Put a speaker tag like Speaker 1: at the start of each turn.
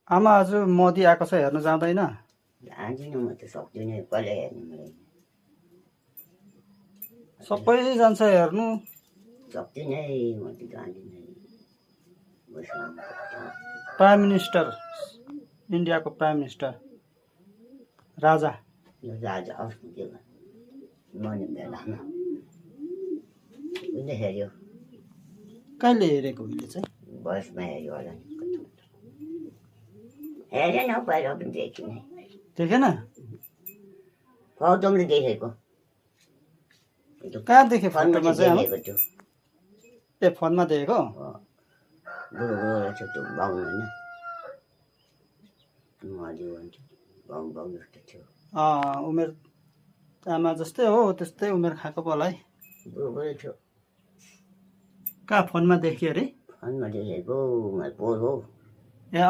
Speaker 1: आमा आज मोदी आएको छ हेर्न जाँदैन?
Speaker 2: जान्दिनँ म त सक्दिनँ कहिले हेर्नु मलाई
Speaker 1: सबै जान्छ हेर्नु।
Speaker 2: सक्दिनँ म त जान्दिनँ
Speaker 1: प्राइम मिनिस्टर, इन्डियाको प्राइम मिनिस्टर राजा
Speaker 2: यो राजा आफ्नो के मन बेलामा उसले हेऱ्यो
Speaker 1: कहिले हेरेको उहिले चाहिँ?
Speaker 2: बसमा हेऱ्यो होला नि हेरेन हौ पहिला पनि देखिनँ
Speaker 1: देखेन?
Speaker 2: गौतमले देखेको
Speaker 1: कहाँ देखे
Speaker 2: फोनमा
Speaker 1: फोटोमा चाहिँ?
Speaker 2: देखेको त्यो
Speaker 1: ए फोनमा देखेको?
Speaker 2: बुढो बुढो रहेछ त्यो बाहुन होइन मज्यो भन्छ बाउ बाउ जस्तो थियो
Speaker 1: उमेर आमा जस्तै हो, त्यस्तै उमेर खाएको होला है।
Speaker 2: बुढो बुढो थियो
Speaker 1: कहाँ फोनमा देखियो अरे?
Speaker 2: फोनमा देखेको पोहोर हो
Speaker 1: ए